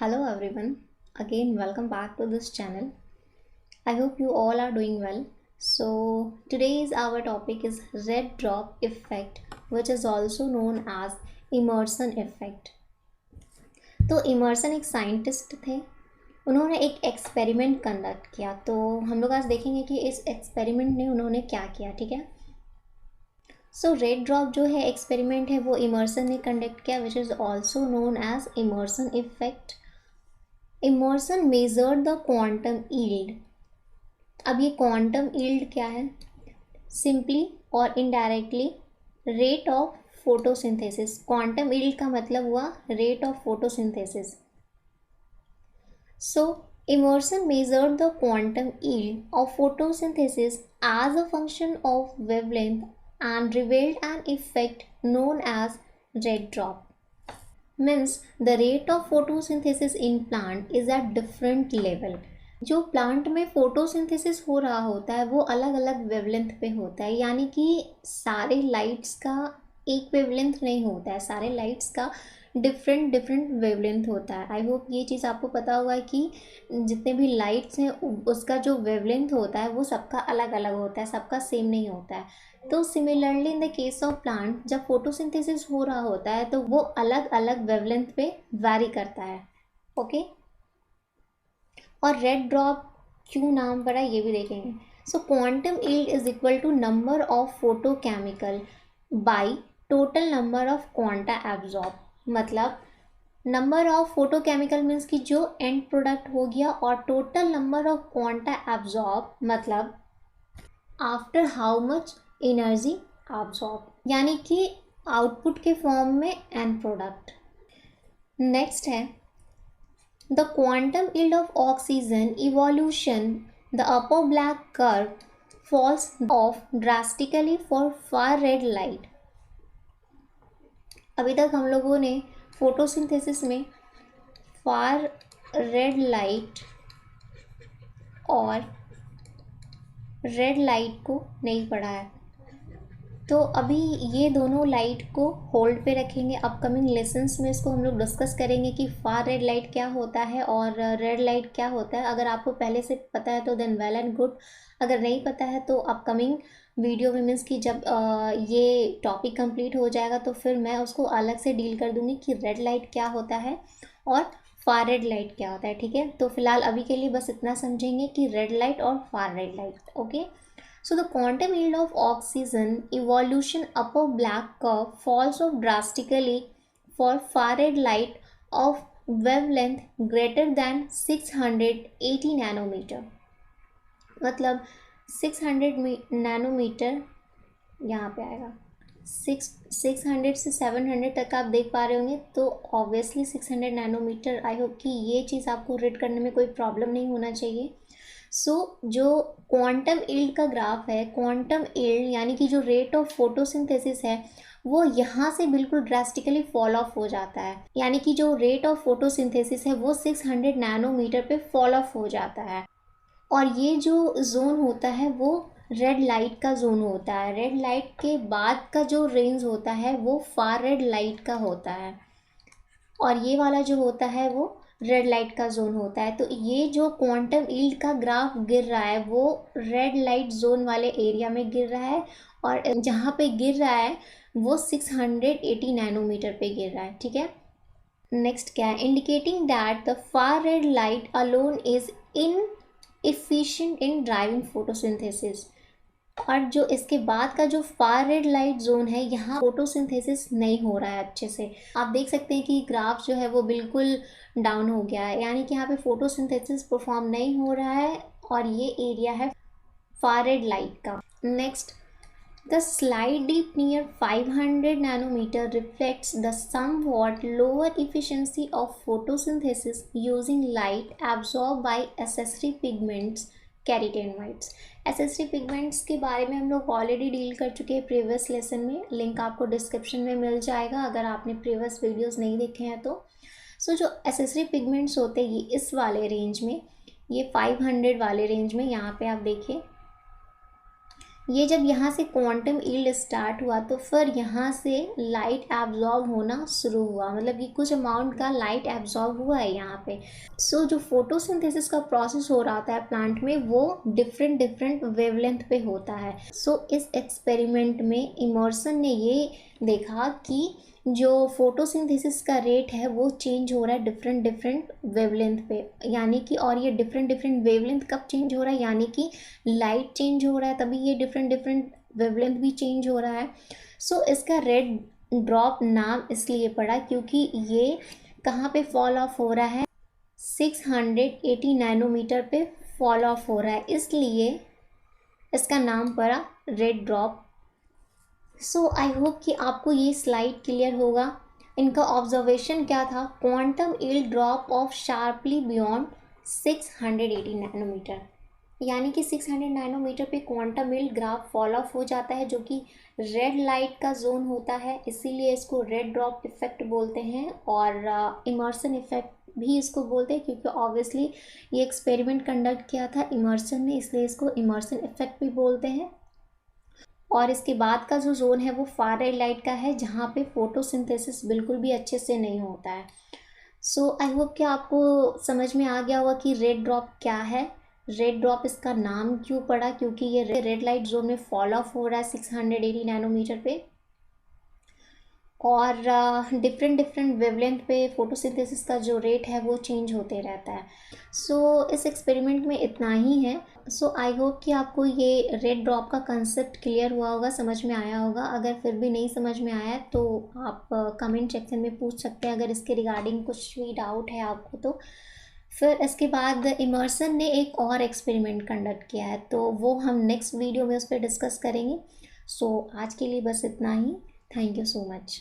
Hello everyone, again welcome back to this channel. I hope you all are doing well. So today's our topic is red drop effect, which is also known as immersion effect. तो immersion एक scientist थे. उन्होंने एक experiment conduct किया. तो हम लोग आज देखेंगे कि इस एक्सपेरिमेंट ने उन्होंने क्या किया. ठीक है. सो रेड ड्रॉप जो है एक्सपेरिमेंट है वो इमर्सन ने कंडक्ट किया, which is also known as Emerson effect. Emerson measured the quantum yield. अब ये क्वांटम यील्ड क्या है? सिंपली और indirectly rate of photosynthesis. Quantum yield का मतलब हुआ rate of photosynthesis. So Emerson measured the quantum yield of photosynthesis as a function of wavelength and revealed an effect known as red drop. Means the rate of photosynthesis in plant is at different level. जो plant में photosynthesis हो रहा होता है वो अलग अलग wavelength पे होता है, यानी कि सारे लाइट्स का एक वेवलेंथ नहीं होता है, सारे लाइट्स का डिफरेंट वेवलेंथ होता है. आई होप ये चीज़ आपको पता होगा कि जितने भी लाइट्स हैं उसका जो वेवलेंथ होता है वो सबका अलग अलग होता है, सबका सेम नहीं होता है. तो similarly in the case of plant जब फोटोसिंथेसिस हो रहा होता है तो वो अलग अलग वेवलेंथ पे वैरी करता है. ओके. और रेड ड्रॉप क्यों नाम पड़ा ये भी देखेंगे. So quantum yield is equal to number of photochemical by total number of quanta absorb. मतलब नंबर ऑफ फोटोकेमिकल मीन्स कि जो एंड प्रोडक्ट हो गया, और total number of quanta absorb मतलब after how much energy absorb, यानी कि output के फॉर्म में एंड प्रोडक्ट. नेक्स्ट है the quantum yield of oxygen evolution. The upper black curve falls off drastically for far red light. अभी तक हम लोगों ने फोटोसिंथेसिस में फार रेड लाइट और रेड लाइट को नहीं पढ़ा है, तो अभी ये दोनों लाइट को होल्ड पे रखेंगे. अपकमिंग लेसन्स में इसको हम लोग डिस्कस करेंगे कि फार रेड लाइट क्या होता है और रेड लाइट क्या होता है. अगर आपको पहले से पता है तो देन वेल एंड गुड. अगर नहीं पता है तो अपकमिंग वीडियो में मीन्स कि जब ये टॉपिक कंप्लीट हो जाएगा तो फिर मैं उसको अलग से डील कर दूँगी कि रेड लाइट क्या होता है और फार रेड लाइट क्या होता है. ठीक है. तो फिलहाल अभी के लिए बस इतना समझेंगे कि रेड लाइट और फार red light. Okay. So the quantum yield of oxygen evolution upper black curve falls off drastically for far-red light of wavelength greater than 680 nanometer. मतलब 600 नैनोमीटर यहाँ पे आएगा. 600 से 700 तक आप देख पा रहे होंगे, तो ऑब्वियसली 600 नैनोमीटर. आई होप कि ये चीज़ आपको रीड करने में कोई प्रॉब्लम नहीं होना चाहिए. सो जो क्वांटम यील्ड का ग्राफ है, क्वांटम यील्ड यानी कि जो रेट ऑफ फोटोसिंथेसिस है वो यहाँ से बिल्कुल ड्रास्टिकली फॉल ऑफ हो जाता है. यानी कि जो रेट ऑफ फोटोसिंथेसिस है वो 600 नैनोमीटर पे फॉल ऑफ हो जाता है. और ये जो जोन होता है वो रेड लाइट का जोन होता है. रेड लाइट के बाद का जो रेंज होता है वो फार रेड लाइट का होता है, और ये वाला जो होता है वो रेड लाइट का जोन होता है. तो ये जो क्वांटम यील्ड का ग्राफ गिर रहा है वो रेड लाइट जोन वाले एरिया में गिर रहा है, और जहाँ पे गिर रहा है वो 680 नैनोमीटर पे गिर रहा है. ठीक है. नेक्स्ट क्या है? Indicating that the far red light alone is in efficient in driving photosynthesis. और जो इसके बाद का जो फार रेड लाइट जोन है यहाँ फोटोसिंथेसिस नहीं हो रहा है अच्छे से. आप देख सकते हैं कि ग्राफ जो है वो बिल्कुल डाउन हो गया है, यानी कि यहाँ पे फोटोसिंथेसिस परफॉर्म नहीं हो रहा है, और ये एरिया है फार रेड लाइट का. Next the slide dip near 500 nanometre reflects the somewhat lower efficiency of photosynthesis using light absorb by accessory pigments carotenoids. Accessory pigments के बारे में हम लोग ऑलरेडी डील कर चुके हैं प्रीवियस लेसन में. लिंक आपको डिस्क्रिप्शन में मिल जाएगा अगर आपने प्रीवियस वीडियोस नहीं देखे हैं तो. सो जो एसेसरी पिगमेंट्स होते हैं ये इस वाले रेंज में, ये 500 वाले रेंज में, यहाँ पे आप देखिए ये जब यहाँ से क्वांटम यील्ड स्टार्ट हुआ तो फिर यहाँ से लाइट एब्जॉर्ब होना शुरू हुआ, मतलब कि कुछ अमाउंट का लाइट एब्जॉर्ब हुआ है यहाँ पे। सो जो फोटोसिंथेसिस का प्रोसेस हो रहा था प्लांट में वो डिफरेंट डिफरेंट वेवलेंथ पे होता है। सो इस एक्सपेरिमेंट में इमर्सन ने ये देखा कि जो फोटोसिंथेसिस का रेट है वो चेंज हो रहा है डिफरेंट डिफरेंट वेवलेंथ पे, यानी कि और ये डिफरेंट डिफरेंट वेवलेंथ कब चेंज हो रहा है, यानी कि लाइट चेंज हो रहा है तभी ये डिफरेंट डिफरेंट वेवलेंथ भी चेंज हो रहा है। सो इसका रेड ड्रॉप नाम इसलिए पड़ा क्योंकि ये कहाँ पे फॉल ऑफ हो रहा है, 680 नैनोमीटर पे फॉल ऑफ हो रहा है, इसलिए इसका नाम पड़ा red drop. So I hope कि आपको ये स्लाइड क्लियर होगा। इनका ऑब्जर्वेशन क्या था, quantum yield drop off sharply beyond 680 nanometre, यानी कि 600 नैनोमीटर पे quantum yield graph fall off हो जाता है जो कि रेड लाइट का जोन होता है, इसीलिए इसको रेड ड्रॉप इफेक्ट बोलते हैं। और इमर्सन इफेक्ट भी इसको बोलते हैं क्योंकि ऑब्वियसली ये एक्सपेरिमेंट कंडक्ट किया था इमर्सन ने, इसलिए इसको इमर्सन इफेक्ट भी बोलते हैं। और इसके बाद का जो जोन है वो फार रेड लाइट का है जहाँ पे फोटोसिंथेसिस बिल्कुल भी अच्छे से नहीं होता है। सो आई होप कि आपको समझ में आ गया होगा कि रेड ड्रॉप क्या है, रेड ड्रॉप इसका नाम क्यों पड़ा, क्योंकि ये रेड लाइट जोन में फॉल ऑफ हो रहा है 680 नैनोमीटर पे, और डिफरेंट डिफरेंट वेवलेंथ पे फोटोसिंथेसिस का जो रेट है वो चेंज होते रहता है। सो इस एक्सपेरिमेंट में इतना ही है। सो आई होप कि आपको ये रेड ड्रॉप का कंसेप्ट क्लियर हुआ होगा, समझ में आया होगा। अगर फिर भी नहीं समझ में आया तो आप कमेंट सेक्शन में पूछ सकते हैं अगर इसके रिगार्डिंग कुछ भी डाउट है आपको तो। फिर इसके बाद इमर्सन ने एक और एक्सपेरिमेंट कंडक्ट किया है तो वो हम नेक्स्ट वीडियो में उस पर डिस्कस करेंगे। सो आज के लिए बस इतना ही। Thank you so much.